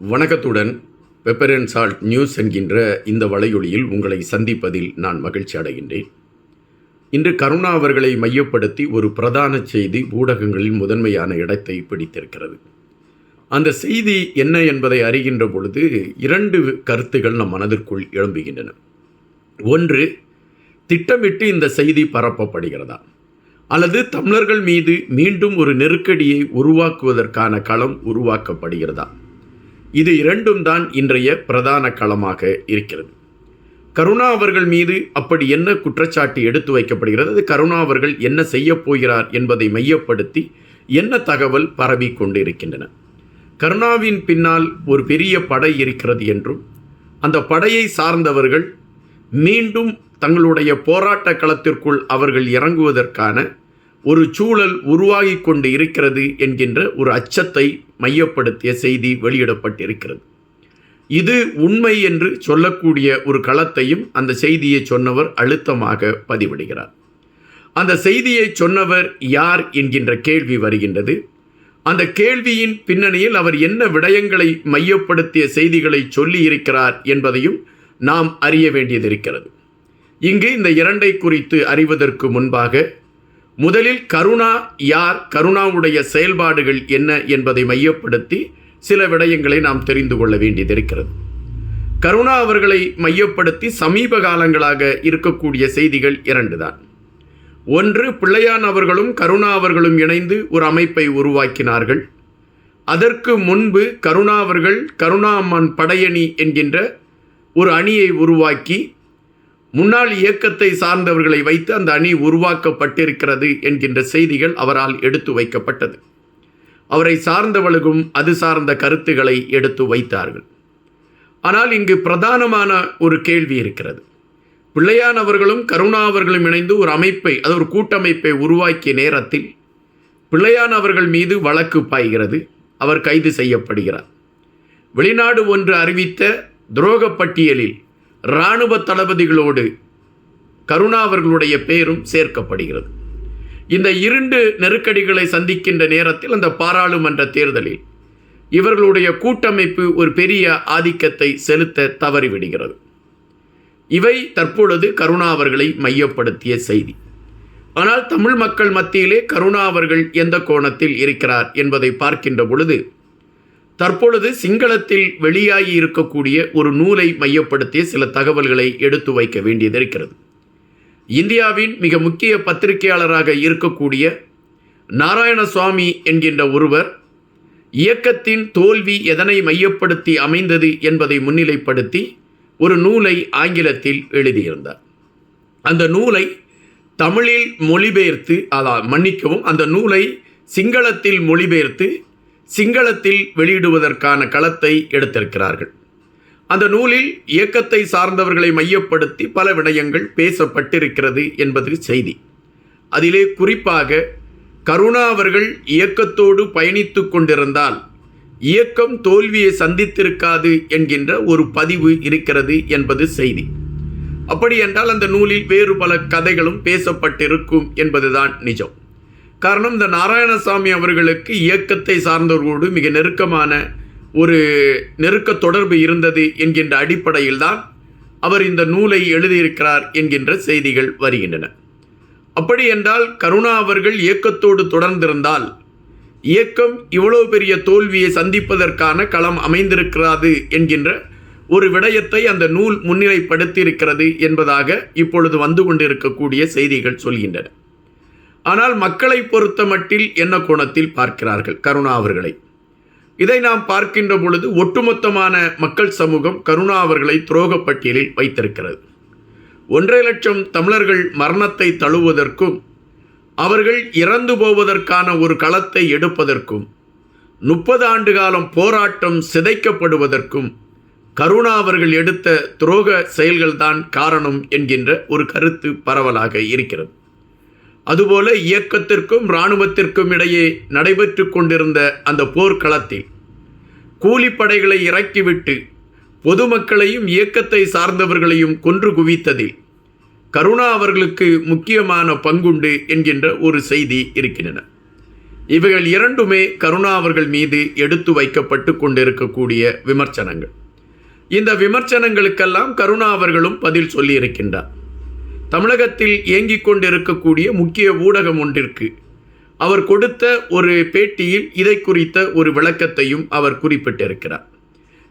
வணக்கத்துடன் pepper and salt news என்கின்ற இந்த வலையொலியில் உங்களை சந்திப்பதில் நான் மகிழ்ச்சி அடைகின்றேன். இன்று கருணா அவர்களை மையப்படுத்தி ஒரு பிரதான செய்தி ஊடகங்களில் முதன்மையான இடத்தை பிடித்திருக்கிறது. அந்த செய்தி என்ன என்பதை அறிகின்ற பொழுது இரண்டு கருத்துகள் நம் மனதிற்குள் எழும்புகின்றன. ஒன்று, திட்டமிட்டு இந்த செய்தி பரப்பப்படுகிறதா, அல்லது தமிழர்கள் மீது மீண்டும் ஒரு நெருக்கடியை உருவாக்குவதற்கான களம் உருவாக்கப்படுகிறதா? இது இரண்டும் தான் இன்றைய பிரதான களமாக இருக்கிறது. கருணா அவர்கள் மீது அப்படி என்ன குற்றச்சாட்டு எடுத்து வைக்கப்படுகிறது, அது கருணா அவர்கள் என்ன செய்ய போகிறார் என்பதை மையப்படுத்தி என்ன தகவல் பரவி கொண்டு இருக்கின்றன. கருணாவின் பின்னால் ஒரு பெரிய படை இருக்கிறது என்றும், அந்த படையை சார்ந்தவர்கள் மீண்டும் தங்களுடைய போராட்ட களத்திற்குள் அவர்கள் இறங்குவதற்கான ஒரு சூழல் உருவாகி கொண்டு இருக்கிறது என்கின்ற ஒரு அச்சத்தை மையப்படுத்திய செய்தி வெளியிடப்பட்டிருக்கிறது. இது உண்மை என்று சொல்லக்கூடிய ஒரு களத்தையும் அந்த செய்தியை சொன்னவர் அழுத்தமாக பதிவிடுகிறார். அந்த செய்தியை சொன்னவர் யார் என்கின்ற கேள்வி வருகின்றது. அந்த கேள்வியின் பின்னணியில் அவர் என்ன விடயங்களை மையப்படுத்திய செய்திகளை சொல்லி இருக்கிறார் என்பதையும் நாம் அறிய வேண்டியதிருக்கிறது. இங்கு இந்த இரண்டை குறித்து அறிவதற்கு முன்பாக முதலில் கருணா யார், கருணாவுடைய செயல்பாடுகள் என்ன என்பதை மையப்படுத்தி சில விடயங்களை நாம் தெரிந்து கொள்ள வேண்டியதிருக்கிறது. கருணா அவர்களை மையப்படுத்தி சமீப காலங்களாக இருக்கக்கூடிய செய்திகள் இரண்டு தான். ஒன்று, பிள்ளையான் அவர்களும் கருணா அவர்களும் இணைந்து ஒரு அமைப்பை உருவாக்கினார்கள். அதற்கு முன்பு கருணா அவர்கள் கருணா அம்மன் படையணி என்கின்ற ஒரு அணியை உருவாக்கி முன்னாள் இயக்கத்தை சார்ந்தவர்களை வைத்து அந்த அணி உருவாக்கப்பட்டிருக்கிறது என்கின்ற செய்திகள் அவரால் எடுத்து வைக்கப்பட்டது. அவரை சார்ந்தவர்களும் அது சார்ந்த கருத்துக்களை எடுத்து வைத்தார்கள். ஆனால் இங்கு பிரதானமான ஒரு கேள்வி இருக்கிறது. பிள்ளையான் அவர்களும் கருணா அவர்களும் இணைந்து ஒரு அமைப்பை, அது ஒரு கூட்டமைப்பை உருவாக்கிய நேரத்தில் பிள்ளையான் அவர்கள் மீது வழக்கு பாய்கிறது. அவர் கைது செய்யப்படுகிறார். வெளிநாடு ஒன்று அறிவித்த துரோக பட்டியலில் இராணுவ தளபதிகளோடு கருணா அவர்களுடைய பெயரும் சேர்க்கப்படுகிறது. இந்த இரண்டு நெருக்கடிகளை சந்திக்கின்ற நேரத்தில் அந்த பாராளுமன்ற தேர்தலில் இவர்களுடைய கூட்டமைப்பு ஒரு பெரிய ஆதிக்கத்தை செலுத்த தவறிவிடுகிறது. இவை தற்பொழுது கருணா அவர்களை மையப்படுத்திய செய்தி. ஆனால் தமிழ் மக்கள் மத்தியிலே கருணா அவர்கள் எந்த கோணத்தில் இருக்கிறார் என்பதை பார்க்கின்ற பொழுது தற்பொழுது சிங்களத்தில் வெளியாகி இருக்கக்கூடிய ஒரு நூலை மையப்படுத்திய சில தகவல்களை எடுத்து வைக்க வேண்டியதிருக்கிறது. இந்தியாவின் மிக முக்கிய பத்திரிகையாளராக இருக்கக்கூடிய நாராயணசுவாமி என்கின்ற ஒருவர் இயக்கத்தின் தோல்வி எதனை மையப்படுத்தி அமைந்தது என்பதை முன்னிலைப்படுத்தி ஒரு நூலை ஆங்கிலத்தில் எழுதியிருந்தார். அந்த நூலை தமிழில் மொழிபெயர்த்து, அந்த நூலை சிங்களத்தில் மொழிபெயர்த்து சிங்களத்தில் வெளியிடுவதற்கான களத்தை எடுத்திருக்கிறார்கள். அந்த நூலில் இயக்கத்தை சார்ந்தவர்களை மையப்படுத்தி பல விடயங்கள் பேசப்பட்டிருக்கிறது என்பது செய்தி. அதிலே குறிப்பாக கருணா அவர்கள் இயக்கத்தோடு பயணித்து கொண்டிருந்தால் இயக்கம் தோல்வியை சந்தித்திருக்காது என்கின்ற ஒரு பதிவு இருக்கிறது என்பது செய்தி. அப்படி என்றால் அந்த நூலில் வேறு பல கதைகளும் பேசப்பட்டிருக்கும் என்பதுதான் நிஜம். காரணம், இந்த நாராயணசாமி அவர்களுக்கு இயக்கத்தை சார்ந்தவர்களோடு மிக நெருக்கமான ஒரு நெருக்க தொடர்பு இருந்தது என்கின்ற அடிப்படையில் தான் அவர் இந்த நூலை எழுதியிருக்கிறார் என்கின்ற செய்திகள் வருகின்றன. அப்படி என்றால் கருணா அவர்கள் இயக்கத்தோடு தொடர்ந்திருந்தால் இயக்கம் இவ்வளவு பெரிய தோல்வியை சந்திப்பதற்கான களம் அமைந்திருக்கிறது என்கின்ற ஒரு விடயத்தை அந்த நூல் முன்னிலைப்படுத்தியிருக்கிறது என்பதாக இப்பொழுது வந்து கொண்டிருக்கக்கூடிய செய்திகள் சொல்கின்றன. ஆனால் மக்களை பொறுத்த மட்டில் என்ன கோணத்தில் பார்க்கிறார்கள் கருணா அவர்களை? இதை நாம் பார்க்கின்ற பொழுது ஒட்டுமொத்தமான மக்கள் சமூகம் கருணா அவர்களை துரோக பட்டியலில் வைத்திருக்கிறது. 1.5 லட்சம் தமிழர்கள் மரணத்தை தழுவதற்கும் அவர்கள் இறந்து போவதற்கான ஒரு களத்தை எடுப்பதற்கும் 30 ஆண்டு காலம் போராட்டம் சிதைக்கப்படுவதற்கும் கருணா அவர்கள் எடுத்த துரோக செயல்கள்தான் காரணம் என்கின்ற ஒரு கருத்து பரவலாக இருக்கிறது. அதுபோல இயக்கத்திற்கும் இராணுவத்திற்கும் இடையே நடைபெற்று கொண்டிருந்த அந்த போர்க்களத்தில் கூலிப்படைகளை இறக்கிவிட்டு பொதுமக்களையும் இயக்கத்தை சார்ந்தவர்களையும் கொன்று குவித்ததில் கருணா அவர்களுக்கு முக்கியமான பங்குண்டு என்கின்ற ஒரு செய்தி இருக்கின்றன. இவைகள் இரண்டுமே கருணா அவர்கள் மீது எடுத்து வைக்கப்பட்டு கொண்டிருக்கக்கூடிய விமர்சனங்கள். இந்த விமர்சனங்களுக்கெல்லாம் கருணா அவர்களும் பதில் சொல்லியிருக்கின்றார். தமிழகத்தில் இயங்கிக் கொண்டிருக்கக்கூடிய முக்கிய ஊடகம் ஒன்றிற்கு அவர் கொடுத்த ஒரு பேட்டியில் இதை குறித்த ஒரு விளக்கத்தையும் அவர் குறிப்பிட்டிருக்கிறார்.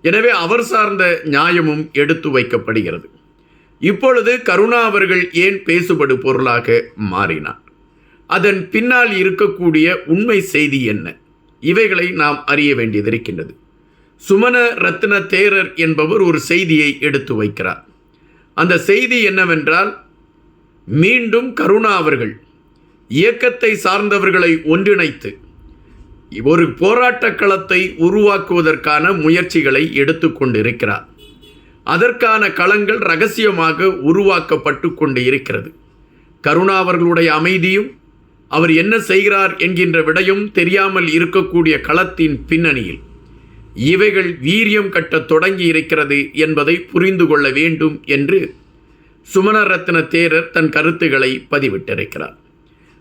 எனவே அவர் சார்ந்த நியாயமும் எடுத்து வைக்கப்படுகிறது. இப்பொழுது கருணா அவர்கள் ஏன் பேசுபடு பொருளாக மாறினார்? அதன் பின்னால் இருக்கக்கூடிய உண்மை செய்தி என்ன? இவைகளை நாம் அறிய வேண்டியதிருக்கின்றது. சுமன ரத்ன தேரர் என்பவர் ஒரு செய்தியை எடுத்து வைக்கிறார். அந்த செய்தி என்னவென்றால், மீண்டும் கருணா அவர்கள் இயக்கத்தை சார்ந்தவர்களை ஒன்றிணைத்து ஒரு போராட்ட களத்தை உருவாக்குவதற்கான முயற்சிகளை எடுத்துக்கொண்டிருக்கிறார். அதற்கான களங்கள் ரகசியமாக உருவாக்கப்பட்டு கொண்டு இருக்கிறது. கருணா அவர்களுடைய அமைதியும் அவர் என்ன செய்கிறார் என்கின்ற விடயம் தெரியாமல் இருக்கக்கூடிய களத்தின் பின்னணியில் இவைகள் வீரியம் கட்ட தொடங்கி இருக்கிறது என்பதை புரிந்து கொள்ள வேண்டும் என்று சுமன ரத்ன தேரர் தன் கருத்துக்களை பதிவிட்டிருக்கிறார்.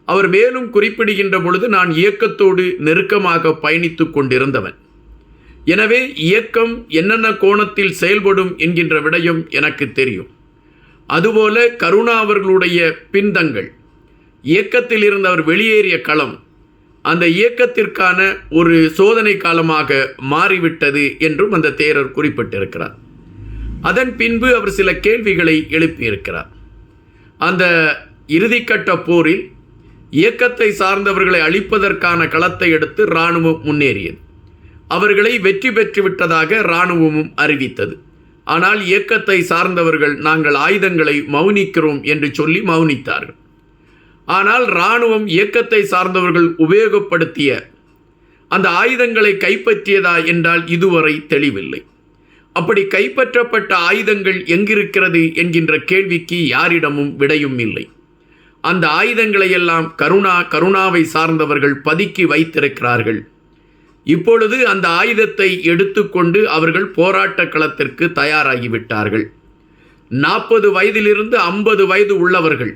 அவர் மேலும் குறிப்பிடுகின்ற பொழுது, நான் இயக்கத்தோடு நெருக்கமாக பயணித்து கொண்டிருந்தவன். எனவே இயக்கம் என்னென்ன கோணத்தில் செயல்படும் என்கின்ற விடயம் எனக்கு தெரியும். அதுபோல கருணா அவர்களுடைய பின்தங்கள், இயக்கத்தில் இருந்து அவர் வெளியேறிய களம் அந்த இயக்கத்திற்கான ஒரு சோதனை காலமாக மாறிவிட்டது என்றும் அந்த தேரர் குறிப்பிட்டிருக்கிறார். அதன் பின்பு அவர் சில கேள்விகளை எழுப்பியிருக்கிறார். அந்த இறுதிக்கட்ட போரில் இயக்கத்தை சார்ந்தவர்களை அழிப்பதற்கான களத்தை எடுத்து இராணுவம் முன்னேறியது. அவர்களை வெற்றி பெற்றுவிட்டதாக இராணுவமும் அறிவித்தது. ஆனால் இயக்கத்தை சார்ந்தவர்கள் நாங்கள் ஆயுதங்களை மௌனிக்கிறோம் என்று சொல்லி மௌனித்தார்கள். ஆனால் இராணுவம் இயக்கத்தை சார்ந்தவர்கள் உபயோகப்படுத்திய அந்த ஆயுதங்களை கைப்பற்றியதா என்றால் இதுவரை தெளிவில்லை. அப்படி கைப்பற்றப்பட்ட ஆயுதங்கள் எங்கிருக்கிறது என்கின்ற கேள்விக்கு யாரிடமும் விடையும் இல்லை. அந்த ஆயுதங்களை எல்லாம் கருணாவை சார்ந்தவர்கள் பதுக்கி வைத்திருக்கிறார்கள். இப்பொழுது அந்த ஆயுதத்தை எடுத்துக்கொண்டு அவர்கள் போராட்ட களத்திற்கு தயாராகிவிட்டார்கள். 40 வயதிலிருந்து 50 வயது உள்ளவர்கள்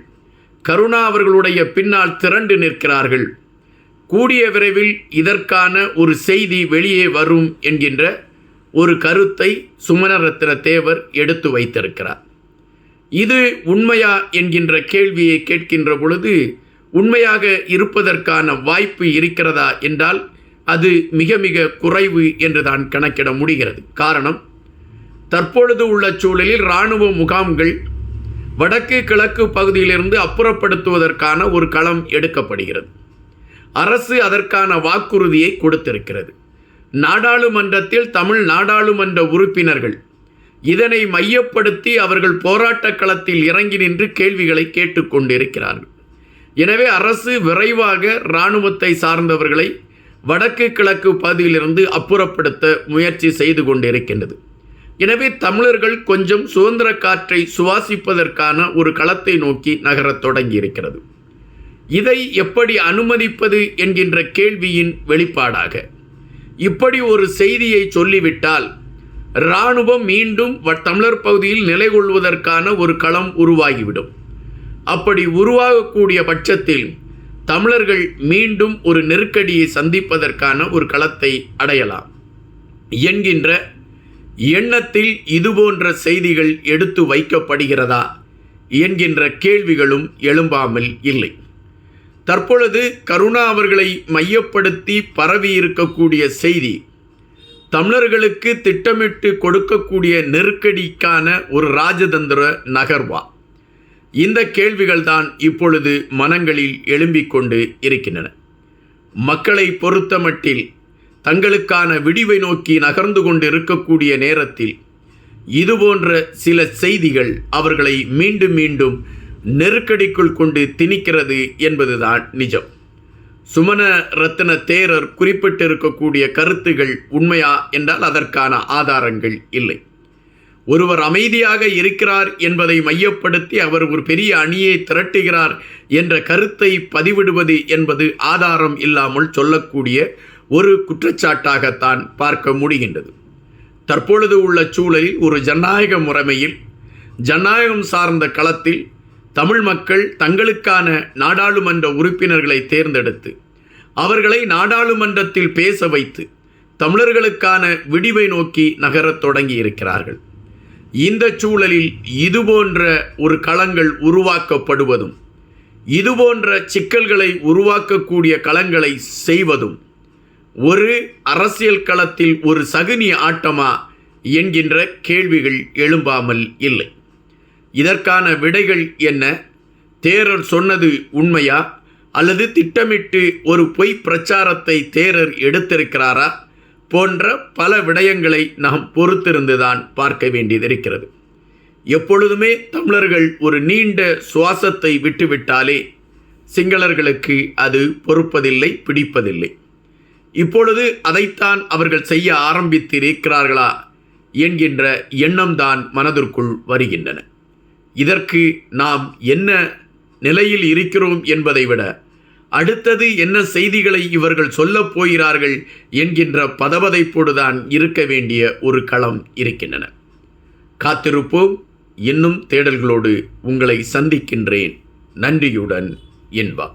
கருணா அவர்களுடைய பின்னால் திரண்டு நிற்கிறார்கள். கூடிய விரைவில் இதற்கான ஒரு செய்தி வெளியே வரும் என்கின்ற ஒரு கருத்தை சுமன ரத்ன தேவர் எடுத்து வைத்திருக்கிறார். இது உண்மையா என்கின்ற கேள்வியை கேட்கின்ற பொழுது, உண்மையாக இருப்பதற்கான வாய்ப்பு இருக்கிறதா என்றால் அது மிக மிக குறைவு என்று தான் கணக்கிட முடிகிறது. காரணம், தற்பொழுது உள்ள சூழலில் இராணுவ முகாம்கள் வடக்கு கிழக்கு பகுதியிலிருந்து அப்புறப்படுத்துவதற்கான ஒரு களம் எடுக்கப்படுகிறது. அரசு அதற்கான வாக்குறுதியை கொடுத்திருக்கிறது. நாடாளுமன்றத்தில் தமிழ் நாடாளுமன்ற உறுப்பினர்கள் இதனை மையப்படுத்தி அவர்கள் போராட்ட களத்தில் இறங்கி நின்று கேள்விகளை கேட்டுக்கொண்டிருக்கிறார்கள். எனவே அரசு விரைவாக இராணுவத்தை சார்ந்தவர்களை வடக்கு கிழக்கு பகுதியிலிருந்து அப்புறப்படுத்த முயற்சி செய்து கொண்டிருக்கின்றது. எனவே தமிழர்கள் கொஞ்சம் சுதந்திர காற்றை சுவாசிப்பதற்கான ஒரு களத்தை நோக்கி நகரத் தொடங்கி இருக்கிறது. இதை எப்படி அனுமதிப்பது என்கின்ற கேள்வியின் வெளிப்பாடாக இப்படி ஒரு செய்தியை சொல்லிவிட்டால் இராணுவம் மீண்டும் தமிழர் பகுதியில் நிலை கொள்வதற்கான ஒரு களம் உருவாகிவிடும். அப்படி உருவாகக்கூடிய பட்சத்தில் தமிழர்கள் மீண்டும் ஒரு நெருக்கடியை சந்திப்பதற்கான ஒரு களத்தை அடையலாம் என்கின்ற எண்ணத்தில் இதுபோன்ற செய்திகள் எடுத்து வைக்கப்படுகிறதா என்கின்ற கேள்விகளும் எழும்பாமல் இல்லை. தற்பொழுது கருணா அவர்களை மையப்படுத்தி பரவி இருக்கக்கூடிய செய்தி தமிழர்களுக்கு திட்டமிட்டு கொடுக்கக்கூடிய நெருக்கடிக்கான ஒரு ராஜதந்திர நகர்வா? இந்த கேள்விகள் தான் இப்பொழுது மனங்களில் எழும்பிக் கொண்டு இருக்கின்றன. மக்களை பொறுத்தமட்டில் தங்களுக்கான விடிவை நோக்கி நகர்ந்து கொண்டு இருக்கக்கூடிய நேரத்தில் இதுபோன்ற சில செய்திகள் அவர்களை மீண்டும் மீண்டும் நெருக்கடிக்குள் கொண்டு திணிக்கிறது என்பதுதான் நிஜம். சுமன ரத்ன தேரர் குறிப்பிட்டிருக்கக்கூடிய கருத்துகள் உண்மையா என்றால் அதற்கான ஆதாரங்கள் இல்லை. ஒருவர் அமைதியாக இருக்கிறார் என்பதை மையப்படுத்தி அவர் ஒரு பெரிய அணியை திரட்டுகிறார் என்ற கருத்தை பதிவிடுவது என்பது ஆதாரம் இல்லாமல் சொல்லக்கூடிய ஒரு குற்றச்சாட்டாகத்தான் பார்க்க முடிகின்றது. தற்பொழுது உள்ள சூழலில் ஒரு ஜனநாயக முறைமையில் ஜனநாயகம் சார்ந்த களத்தில் தமிழ் மக்கள் தங்களுக்கான நாடாளுமன்ற உறுப்பினர்களை தேர்ந்தெடுத்து அவர்களை நாடாளுமன்றத்தில் பேச வைத்து தமிழர்களுக்கான விடிவை நோக்கி நகரத் தொடங்கி இருக்கிறார்கள். இந்த சூழலில் இதுபோன்ற ஒரு களங்கள் உருவாக்கப்படுவதும் இதுபோன்ற சிக்கல்களை உருவாக்கக்கூடிய களங்களை செய்வதும் ஒரு அரசியல் களத்தில் ஒரு சகுனி ஆட்டமா என்கின்ற கேள்விகள் எழும்பாமல் இல்லை. இதற்கான விடைகள் என்ன? தேரர் சொன்னது உண்மையா அல்லது திட்டமிட்டு ஒரு பொய் பிரச்சாரத்தை தேரர் எடுத்திருக்கிறாரா போன்ற பல விடயங்களை நாம் பொறுத்திருந்துதான் பார்க்க வேண்டியதிருக்கிறது. எப்பொழுதுமே தமிழர்கள் ஒரு நீண்ட சுவாசத்தை விட்டுவிட்டாலே சிங்களர்களுக்கு அது பொறுப்பதில்லை, பிடிப்பதில்லை. இப்பொழுது அதைத்தான் அவர்கள் செய்ய ஆரம்பித்திருக்கிறார்களா என்கின்ற எண்ணம்தான் மனதிற்குள் வருகின்றன. இதற்கு நாம் என்ன நிலையில் இருக்கிறோம் என்பதை விட அடுத்தது என்ன செய்திகளை இவர்கள் சொல்லப் போகிறார்கள் என்கின்ற பதபதைப்போடுதான் இருக்க வேண்டிய ஒரு களம் இருக்கின்றன. காத்திருப்போம். இன்னும் தேடல்களோடு உங்களை சந்திக்கின்றேன். நன்றியுடன் என்பா.